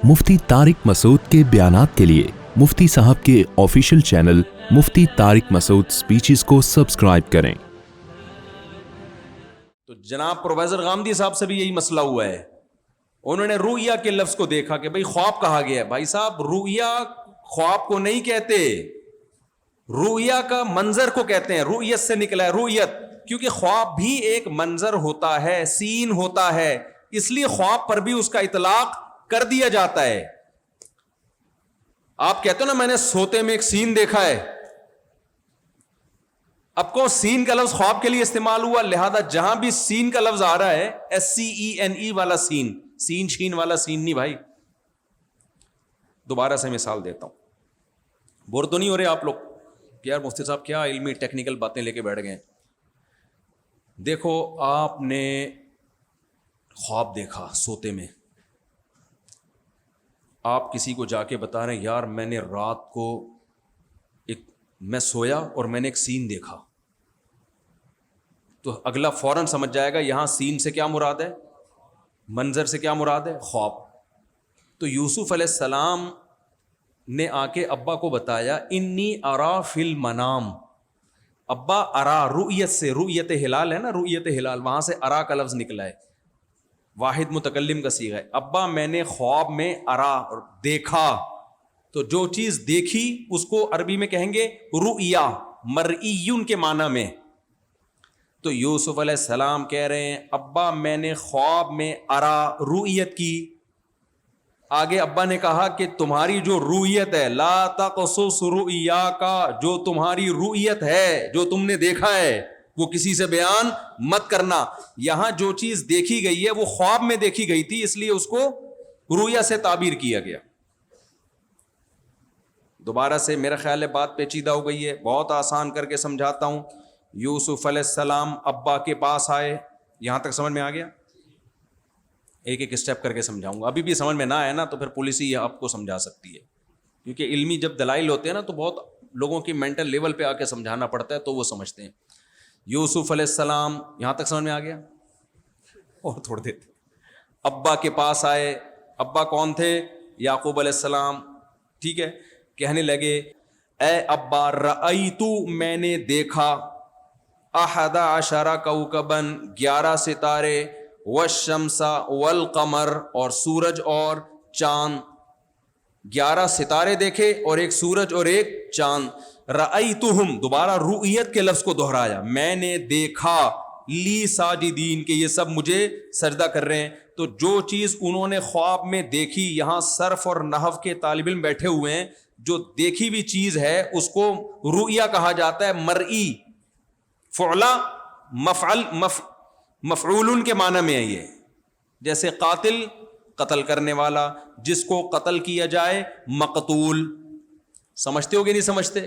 مفتی طارق مسعود کے بیانات کے لیے مفتی صاحب کے آفیشیل چینل مفتی طارق مسعود سپیچز کو سبسکرائب کریں۔ تو جناب پروفیسر غامدی صاحب سے بھی یہی مسئلہ ہوا ہے، انہوں نے رؤیا کے لفظ کو دیکھا کہ بھئی خواب کہا گیا ہے۔ بھائی صاحب رؤیا خواب کو نہیں کہتے، رؤیا کا منظر کو کہتے ہیں، رؤیت سے نکلا ہے رؤیت، کیونکہ خواب بھی ایک منظر ہوتا ہے، سین ہوتا ہے، اس لیے خواب پر بھی اس کا اطلاق کر دیا جاتا ہے۔ آپ کہتے ہو نا میں نے سوتے میں ایک سین دیکھا ہے، اب کو سین کا لفظ خواب کے لیے استعمال ہوا، لہذا جہاں بھی سین کا لفظ آ رہا ہے SCENE والا سین، سین شین والا سین نہیں بھائی۔ دوبارہ سے مثال دیتا ہوں، بور تو نہیں ہو رہے آپ لوگ کہ یار مفتی صاحب کیا علمی ٹیکنیکل باتیں لے کے بیٹھ گئے ہیں۔ دیکھو آپ نے خواب دیکھا سوتے میں، آپ کسی کو جا کے بتا رہے ہیں یار میں نے رات کو میں سویا اور میں نے ایک سین دیکھا، تو اگلا فوراً سمجھ جائے گا یہاں سین سے کیا مراد ہے، منظر سے کیا مراد ہے، خواب۔ تو یوسف علیہ السلام نے آ کے ابا کو بتایا انی ارا فی المنام، ابا ارا رؤیت سے، رؤیت ہلال ہے نا، رؤیت ہلال، وہاں سے ارا کا لفظ نکلا ہے، واحد متکلم کا صیغہ ہے۔ ابا میں نے خواب میں ارا دیکھا، تو جو چیز دیکھی اس کو عربی میں کہیں گے رؤیا، مرئیون کے معنی میں۔ تو یوسف علیہ السلام کہہ رہے ہیں ابا میں نے خواب میں ارا رؤیت کی۔ آگے ابا نے کہا کہ تمہاری جو رؤیت ہے، لا تقصص رؤیاک، جو تمہاری رؤیت ہے، جو تم نے دیکھا ہے وہ کسی سے بیان مت کرنا۔ یہاں جو چیز دیکھی گئی ہے وہ خواب میں دیکھی گئی تھی، اس لیے اس کو رؤیا سے تعبیر کیا گیا۔ دوبارہ سے میرا خیال ہے بات پیچیدہ ہو گئی ہے، بہت آسان کر کے سمجھاتا ہوں۔ یوسف علیہ السلام ابا کے پاس آئے، یہاں تک سمجھ میں آ گیا؟ ایک ایک اسٹیپ کر کے سمجھاؤں گا، ابھی بھی سمجھ میں نہ آئے نا تو پھر پولیس ہی آپ کو سمجھا سکتی ہے، کیونکہ علمی جب دلائل ہوتے ہیں نا تو بہت لوگوں کی مینٹل لیول پہ آ کے سمجھانا پڑتا ہے تو وہ سمجھتے ہیں۔ یوسف علیہ السلام، یہاں تک سمجھ میں آ گیا؟ اور تھوڑ دیتے، ابا کے پاس آئے، ابا کون تھے؟ یعقوب علیہ السلام، ٹھیک ہے۔ کہنے لگے اے ابا رأیتو، میں نے دیکھا، 11 کوكبا، 11 ستارے، والشمس والقمر، اور سورج اور چاند، 11 ستارے دیکھے اور ایک سورج اور ایک چاند۔ رأیتہم، دوبارہ رؤیت کے لفظ کو دہرایا، میں نے دیکھا، لی ساجدین، کہ یہ سب مجھے سجدہ کر رہے ہیں۔ تو جو چیز انہوں نے خواب میں دیکھی، یہاں صرف اور نحو کے طالب علم بیٹھے ہوئے ہیں، جو دیکھی ہوئی چیز ہے اس کو رؤیا کہا جاتا ہے، مرئی، فعلا مفعول کے معنی میں ہے یہ، جیسے قاتل قتل کرنے والا، جس کو قتل کیا جائے مقتول، سمجھتے ہو کہ نہیں سمجھتے؟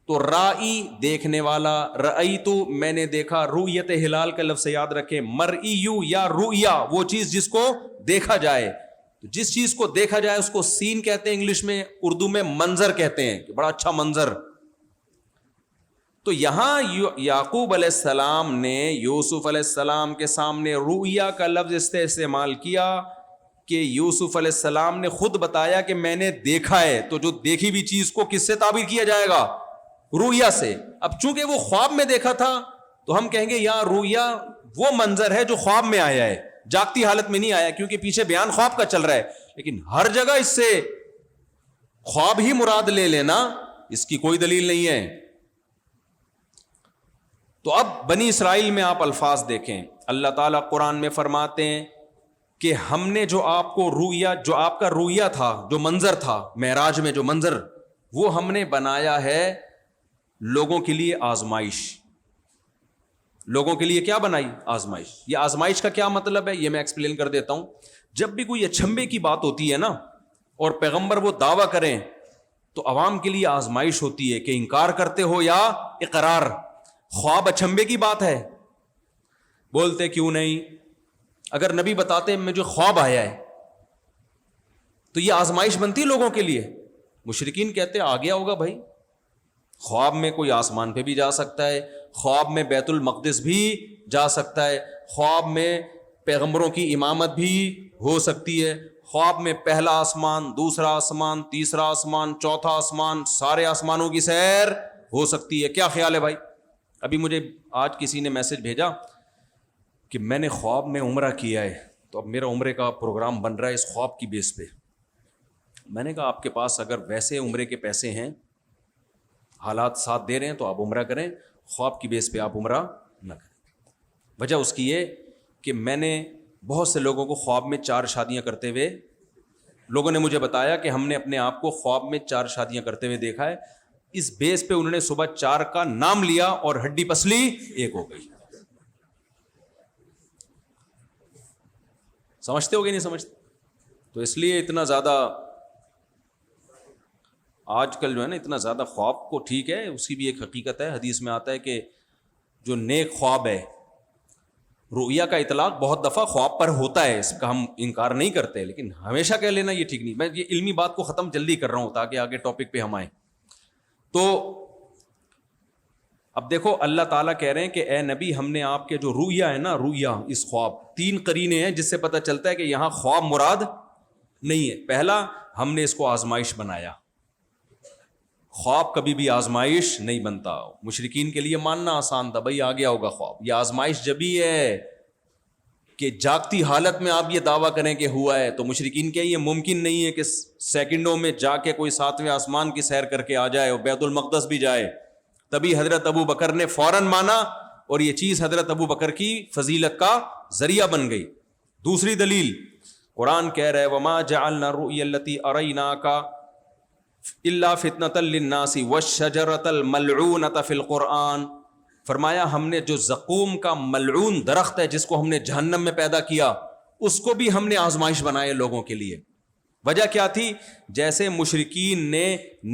تو رائی دیکھنے والا، رأیتو میں نے دیکھا، رؤیت ہلال کا لفظ یاد رکھیں، مرئیو یا رؤیا وہ چیز جس کو دیکھا جائے، جس چیز کو دیکھا جائے اس کو سین کہتے ہیں انگلش میں، اردو میں منظر کہتے ہیں، کہ بڑا اچھا منظر۔ تو یہاں یعقوب علیہ السلام نے یوسف علیہ السلام کے سامنے رؤیا کا لفظ استعمال کیا کہ یوسف علیہ السلام نے خود بتایا کہ میں نے دیکھا ہے، تو جو دیکھی ہوئی چیز کو کس سے تعبیر کیا جائے گا؟ رؤیا سے۔ اب چونکہ وہ خواب میں دیکھا تھا تو ہم کہیں گے یہاں رؤیا وہ منظر ہے جو خواب میں آیا ہے، جاگتی حالت میں نہیں آیا، کیونکہ پیچھے بیان خواب کا چل رہا ہے۔ لیکن ہر جگہ اس سے خواب ہی مراد لے لینا، اس کی کوئی دلیل نہیں ہے۔ تو اب بنی اسرائیل میں آپ الفاظ دیکھیں، اللہ تعالیٰ قرآن میں فرماتے ہیں کہ ہم نے جو آپ کو رؤیا، جو آپ کا رؤیا تھا، جو منظر تھا معراج میں، جو منظر، وہ ہم نے بنایا ہے لوگوں کے لیے آزمائش۔ لوگوں کے لیے کیا بنائی؟ آزمائش۔ یہ آزمائش کا کیا مطلب ہے یہ میں ایکسپلین کر دیتا ہوں۔ جب بھی کوئی اچھمبے کی بات ہوتی ہے نا اور پیغمبر وہ دعویٰ کریں تو عوام کے لیے آزمائش ہوتی ہے کہ انکار کرتے ہو یا اقرار۔ خواب اچھمبے کی بات ہے، بولتے کیوں نہیں؟ اگر نبی بتاتے مجھے خواب آیا ہے تو یہ آزمائش بنتی لوگوں کے لیے۔ مشرکین کہتے آ گیا ہوگا بھائی، خواب میں کوئی آسمان پہ بھی جا سکتا ہے، خواب میں بیت المقدس بھی جا سکتا ہے، خواب میں پیغمبروں کی امامت بھی ہو سکتی ہے، خواب میں پہلا آسمان، دوسرا آسمان، تیسرا آسمان، چوتھا آسمان، سارے آسمانوں کی سیر ہو سکتی ہے. کیا خیال ہے بھائی؟ ابھی مجھے آج کسی نے میسج بھیجا کہ میں نے خواب میں عمرہ کیا ہے، تو اب میرا عمرے کا پروگرام بن رہا ہے اس خواب کی بیس پہ. میں نے کہا آپ کے پاس اگر ویسے عمرے کے پیسے ہیں، حالات ساتھ دے رہے ہیں، تو آپ عمرہ کریں، خواب کی بیس پہ آپ عمرہ نہ کریں. وجہ اس کی یہ کہ میں نے بہت سے لوگوں کو خواب میں 4 شادیاں کرتے ہوئے، لوگوں نے مجھے بتایا کہ ہم نے اپنے آپ کو خواب میں 4 شادیاں کرتے ہوئے دیکھا ہے. اس بیس پہ انہوں نے صبح 4 کا نام لیا اور ہڈی پسلی 1 ہو گئی. سمجھتے ہو گے نہیں سمجھتے؟ تو اس لیے اتنا زیادہ آج کل جو ہے نا اتنا زیادہ خواب کو، ٹھیک ہے اس کی بھی ایک حقیقت ہے، حدیث میں آتا ہے کہ جو نیک خواب ہے، رؤیا کا اطلاق بہت دفعہ خواب پر ہوتا ہے، اس کا ہم انکار نہیں کرتے، لیکن ہمیشہ کہہ لینا یہ ٹھیک نہیں. میں یہ علمی بات کو ختم جلدی کر رہا ہوں تاکہ آگے ٹاپک پہ ہم آئیں. تو اب دیکھو اللہ تعالیٰ کہہ رہے ہیں کہ اے نبی ہم نے آپ کے جو رؤیا ہے نا، رؤیا اس خواب، 3 قرینے ہیں جس سے پتہ چلتا ہے کہ یہاں خواب مراد نہیں ہے. پہلا، ہم نے اس کو آزمائش بنایا. خواب کبھی بھی آزمائش نہیں بنتا. مشرکین کے لیے ماننا آسان تھا، بھائی آ گیا ہوگا خواب. یہ آزمائش جب ہی ہے کہ جاگتی حالت میں آپ یہ دعویٰ کریں کہ ہوا ہے. تو مشرکین کے یہ ممکن نہیں ہے کہ سیکنڈوں میں جا کے کوئی 7ویں آسمان کی سیر کر کے آ جائے اور بیت المقدس بھی جائے. تبھی حضرت ابو بکر نے فوراً مانا اور یہ چیز حضرت ابو بکر کی فضیلت کا ذریعہ بن گئی. دوسری دلیل قرآن کہہ رہا ہے وما جعلنا الرؤيا التي اريناك الا فتنة للناس والشجرة الملعونة في القرآن. فرمایا ہم نے جو زقوم کا ملعون درخت ہے جس کو ہم نے جہنم میں پیدا کیا، اس کو بھی ہم نے آزمائش بنائے لوگوں کے لیے. وجہ کیا تھی؟ جیسے مشرکین نے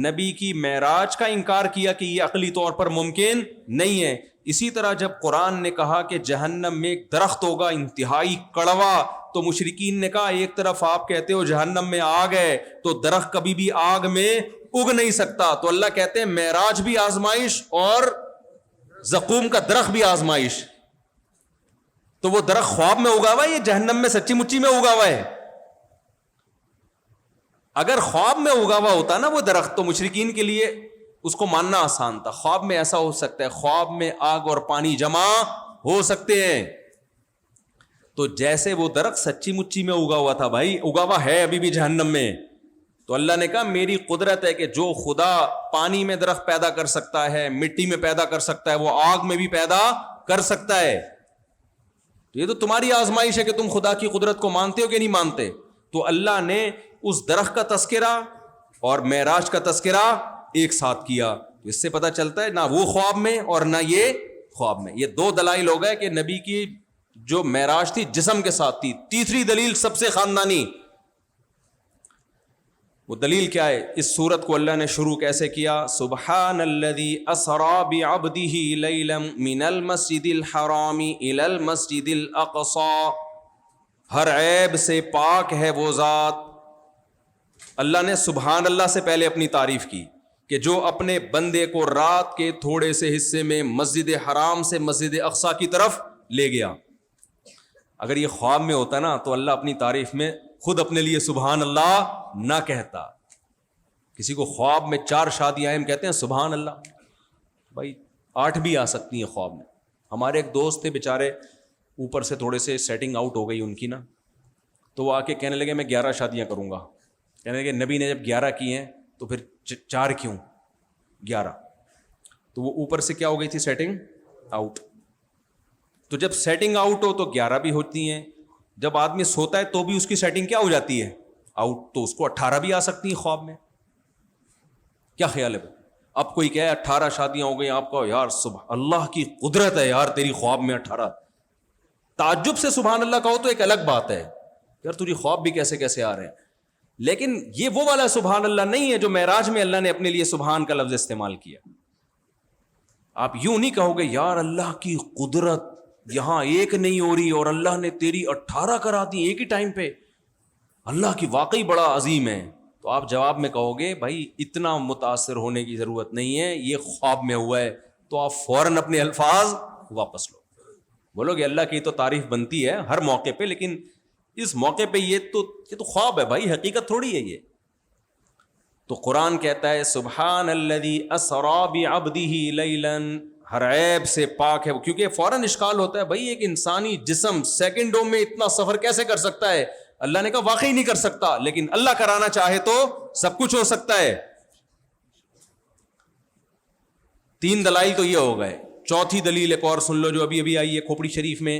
نبی کی معراج کا انکار کیا کہ یہ عقلی طور پر ممکن نہیں ہے، اسی طرح جب قرآن نے کہا کہ جہنم میں ایک درخت ہوگا انتہائی کڑوا، تو مشرکین نے کہا ایک طرف آپ کہتے ہو جہنم میں آگ ہے، تو درخت کبھی بھی آگ میں اگ نہیں سکتا. تو اللہ کہتے ہیں معراج بھی آزمائش اور زقوم کا درخت بھی آزمائش. تو وہ درخت خواب میں اگا ہوا ہے، یہ جہنم میں سچی مچی میں اگا ہوا ہے. اگر خواب میں اگا ہوا ہوتا نا وہ درخت، تو مشرکین کے لیے اس کو ماننا آسان تھا. خواب میں ایسا ہو سکتا ہے، خواب میں آگ اور پانی جمع ہو سکتے ہیں. تو جیسے وہ درخت سچی مچی میں اگا ہوا تھا، بھائی اگا ہوا ہے ابھی بھی جہنم میں. تو اللہ نے کہا میری قدرت ہے کہ جو خدا پانی میں درخت پیدا کر سکتا ہے، مٹی میں پیدا کر سکتا ہے، وہ آگ میں بھی پیدا کر سکتا ہے. تو یہ تو تمہاری آزمائش ہے کہ تم خدا کی قدرت کو مانتے ہو کہ نہیں مانتے. تو اللہ نے اس درخت کا تذکرہ اور معراج کا تذکرہ ایک ساتھ کیا. اس سے پتہ چلتا ہے نہ وہ خواب میں اور نہ یہ خواب میں. یہ 2 دلائل ہو گئے کہ نبی کی جو معراج تھی جسم کے ساتھ تھی. تیسری دلیل سب سے خاندانی، وہ دلیل کیا ہے؟ اس سورت کو اللہ نے شروع کیسے کیا؟ سبحان الذی اسری بعبدہ لیلا من المسجد الحرام الی المسجد الاقصی. ہر عیب سے پاک ہے وہ ذات. اللہ نے سبحان اللہ سے پہلے اپنی تعریف کی کہ جو اپنے بندے کو رات کے تھوڑے سے حصے میں مسجد حرام سے مسجد اقصی کی طرف لے گیا. اگر یہ خواب میں ہوتا نا تو اللہ اپنی تعریف میں خود اپنے لیے سبحان اللہ نہ کہتا. کسی کو خواب میں 4 شادیاں ہم کہتے ہیں سبحان اللہ، بھائی 8 بھی آ سکتی ہیں خواب میں. ہمارے ایک دوست تھے بیچارے، اوپر سے تھوڑے سے سیٹنگ آؤٹ ہو گئی ان کی نا، تو وہ آ کے کہنے لگے میں 11 شادیاں کروں گا. کہنے لگے نبی نے جب 11 کی ہیں تو پھر 4 کیوں 11؟ تو وہ اوپر سے کیا ہو گئی تھی سیٹنگ آؤٹ. تو جب سیٹنگ آؤٹ ہو تو 11 بھی ہوتی ہیں، جب آدمی سوتا ہے تو بھی اس کی سیٹنگ کیا ہو جاتی ہے آؤٹ، تو اس کو 18 بھی آ سکتی ہیں خواب میں. کیا خیال ہے؟ اب کوئی کہے 18 شادیاں ہو گئی، آپ کو یار سبحان اللہ کی قدرت ہے یار تیری خواب میں 18. تعجب سے سبحان اللہ کہو تو ایک الگ بات ہے، یار تجھے خواب بھی کیسے کیسے آ رہے ہیں. لیکن یہ وہ والا سبحان اللہ نہیں ہے جو معراج میں اللہ نے اپنے لیے سبحان کا لفظ استعمال کیا. آپ یوں نہیں کہو گے یار اللہ کی قدرت یہاں ایک نہیں ہو رہی اور اللہ نے تیری 18 کرا دی ایک ہی ٹائم پہ، اللہ کی واقعی بڑا عظیم ہے. تو آپ جواب میں کہو گے بھائی اتنا متاثر ہونے کی ضرورت نہیں ہے، یہ خواب میں ہوا ہے. تو آپ فوراً اپنے الفاظ واپس لو. بولو گے اللہ کی تو تعریف بنتی ہے ہر موقع پہ، لیکن اس موقع پہ یہ تو خواب ہے بھائی، حقیقت تھوڑی ہے یہ. تو قرآن کہتا ہے سبحان الذی اسری بعبدہ لیلا، ہر عیب سے پاک ہے وہ. کیونکہ فوراً اشکال ہوتا ہے بھائی ایک انسانی جسم سیکنڈوں میں اتنا سفر کیسے کر سکتا ہے؟ اللہ نے کہا واقعی نہیں کر سکتا، لیکن اللہ کرانا چاہے تو سب کچھ ہو سکتا ہے. 3 دلائل تو یہ ہو گئے. چوتھی دلیل ایک اور سن لو جو ابھی ابھی آئی ہے کھوپڑی شریف میں.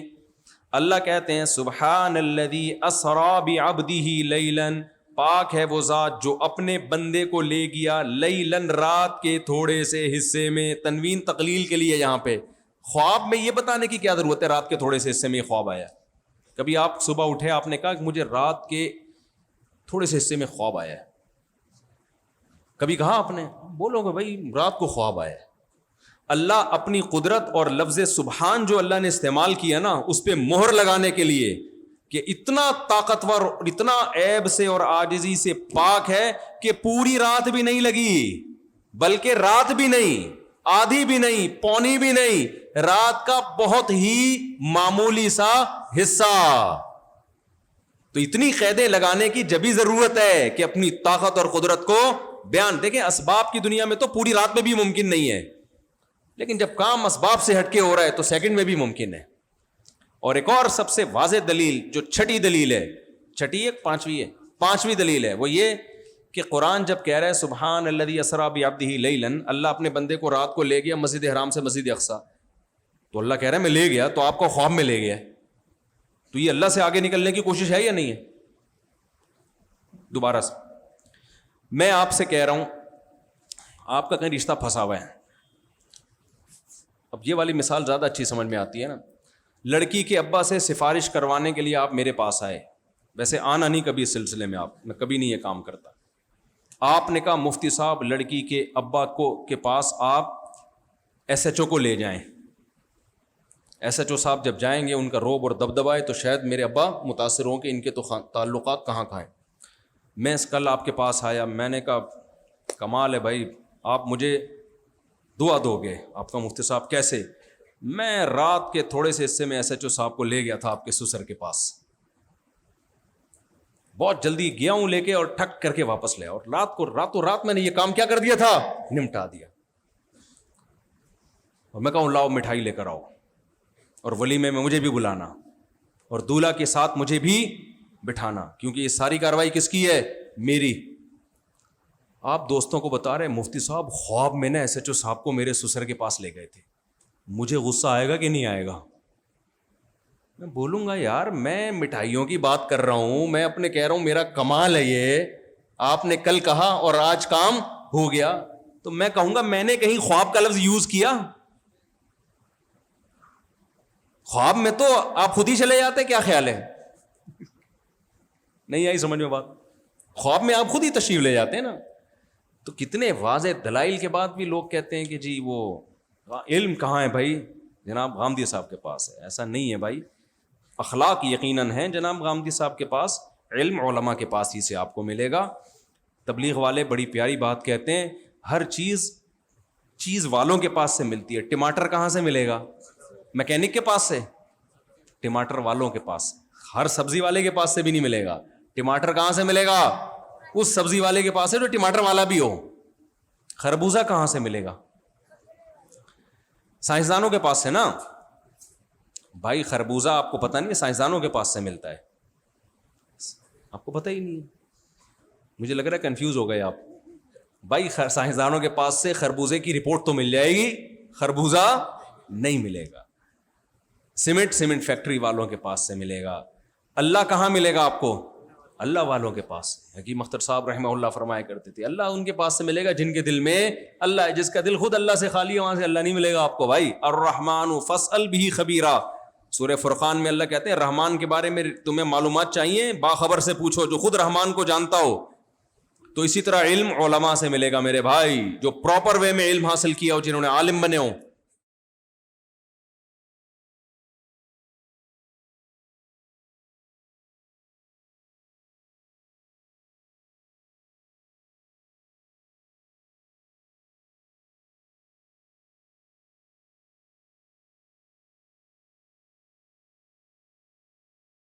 اللہ کہتے ہیں سبحان الذی اسری بعبدہ لیلا، پاک ہے وہ ذات جو اپنے بندے کو لے گیا لیلن، رات کے تھوڑے سے حصے میں. تنوین تقلیل کے لیے یہاں پہ. خواب میں یہ بتانے کی کیا ضرورت ہے رات کے تھوڑے سے حصے میں خواب آیا؟ کبھی آپ صبح اٹھے آپ نے کہا کہ مجھے رات کے تھوڑے سے حصے میں خواب آیا ہے؟ کبھی کہا آپ نے؟ بولو گے بھائی رات کو خواب آیا ہے. اللہ اپنی قدرت اور لفظ سبحان جو اللہ نے استعمال کیا نا، اس پہ مہر لگانے کے لیے کہ اتنا طاقتور اور اتنا عیب سے اور عاجزی سے پاک ہے کہ پوری رات بھی نہیں لگی، بلکہ رات بھی نہیں، آدھی بھی نہیں، پونی بھی نہیں، رات کا بہت ہی معمولی سا حصہ. تو اتنی قیدیں لگانے کی جبھی ضرورت ہے کہ اپنی طاقت اور قدرت کو بیان. دیکھیں اسباب کی دنیا میں تو پوری رات میں بھی ممکن نہیں ہے، لیکن جب کام اسباب سے ہٹ کے ہو رہا ہے تو سیکنڈ میں بھی ممکن ہے. اور ایک اور سب سے واضح دلیل جو چھٹی دلیل ہے، چھٹی ہے پانچویں ہے، پانچویں دلیل ہے وہ یہ کہ قرآن جب کہہ رہا ہے سبحان الذی اسری بعبدہ لیلا، اللہ اپنے بندے کو رات کو لے گیا مسجد حرام سے مسجد اقصی، تو اللہ کہہ رہا ہے میں لے گیا، تو آپ کو خواب میں لے گیا، تو یہ اللہ سے آگے نکلنے کی کوشش ہے یا نہیں ہے؟ دوبارہ سے میں آپ سے کہہ رہا ہوں آپ کا کہیں رشتہ پھنسا ہوا ہے. اب یہ والی مثال زیادہ اچھی سمجھ میں آتی ہے نا. لڑکی کے ابا سے سفارش کروانے کے لیے آپ میرے پاس آئے، ویسے آنا نہیں کبھی اس سلسلے میں، آپ میں کبھی نہیں یہ کام کرتا. آپ نے کہا مفتی صاحب لڑکی کے ابا کے پاس آپ ایس ایچ او کو لے جائیں. ایس ایچ او صاحب جب جائیں گے ان کا روب اور دبدبا ہے تو شاید میرے ابا متاثر ہوں کہ ان کے تو تعلقات کہاں کہاں ہیں. میں کل آپ کے پاس آیا، میں نے کہا کمال ہے بھائی آپ مجھے دعا دو گے. آپ کا مفتی صاحب کیسے؟ میں رات کے تھوڑے سے حصے میں ایس ایچ او صاحب کو لے گیا تھا آپ کے سسر کے پاس، بہت جلدی گیا ہوں لے کے اور ٹھک کر کے واپس لیا، اور راتوں رات میں نے یہ کام کیا کر دیا تھا، نمٹا دیا. اور میں کہوں لاؤ مٹھائی لے کر آؤ اور ولیمے میں مجھے بھی بلانا اور دولہا کے ساتھ مجھے بھی بٹھانا، کیونکہ یہ ساری کارروائی کس کی ہے؟ میری. آپ دوستوں کو بتا رہے مفتی صاحب خواب میں نے ایس ایچ او صاحب کو میرے سسر کے پاس لے گئے تھے، مجھے غصہ آئے گا کہ نہیں آئے گا؟ میں بولوں گا یار میں مٹھائیوں کی بات کر رہا ہوں، میں اپنے کہہ رہا ہوں میرا کمال ہے یہ، آپ نے کل کہا اور آج کام ہو گیا. تو میں کہوں گا میں نے کہیں خواب کا لفظ یوز کیا؟ خواب میں تو آپ خود ہی چلے جاتے، کیا خیال ہے؟ نہیں آئی سمجھ میں بات؟ خواب میں آپ خود ہی تشریف لے جاتے ہیں نا. تو کتنے واضح دلائل کے بعد بھی لوگ کہتے ہیں کہ جی وہ علم کہاں ہے بھائی؟ جناب غامدی صاحب کے پاس ہے. ایسا نہیں ہے بھائی، اخلاق یقیناً ہیں جناب غامدی صاحب کے پاس، علم علماء کے پاس ہی سے آپ کو ملے گا. تبلیغ والے بڑی پیاری بات کہتے ہیں، ہر چیز والوں کے پاس سے ملتی ہے. ٹماٹر کہاں سے ملے گا؟ میکینک کے پاس سے. ٹماٹر والوں کے پاس، ہر سبزی والے کے پاس سے بھی نہیں ملے گا. ٹماٹر کہاں سے ملے گا؟ اس سبزی والے کے پاس ہے جو ٹماٹر والا بھی ہو. خربوزہ کہاں سے ملے گا؟ سائنسدانوں کے پاس سے نا بھائی. خربوزہ آپ کو پتہ نہیں ہے سائنسدانوں کے پاس سے ملتا ہے، آپ کو پتہ ہی نہیں ہے. مجھے لگ رہا ہے کنفیوز ہو گئے آپ بھائی. سائنسدانوں کے پاس سے خربوزے کی رپورٹ تو مل جائے گی، خربوزہ نہیں ملے گا. سیمنٹ فیکٹری والوں کے پاس سے ملے گا. اللہ کہاں ملے گا آپ کو؟ اللہ والوں کے پاس. حکیم اختر صاحب رحمہ اللہ فرمایا کرتے تھے اللہ ان کے پاس سے ملے گا جن کے دل میں اللہ ہے. جس کا دل خود اللہ سے خالی ہے وہاں سے اللہ نہیں ملے گا آپ کو بھائی. الرحمن فاسأل به خبیرا، سورہ فرقان میں اللہ کہتے ہیں رحمان کے بارے میں تمہیں معلومات چاہیے باخبر سے پوچھو جو خود رحمان کو جانتا ہو. تو اسی طرح علم علماء سے ملے گا میرے بھائی، جو پراپر وے میں علم حاصل کیا ہو، جنہوں نے عالم بنے ہوں.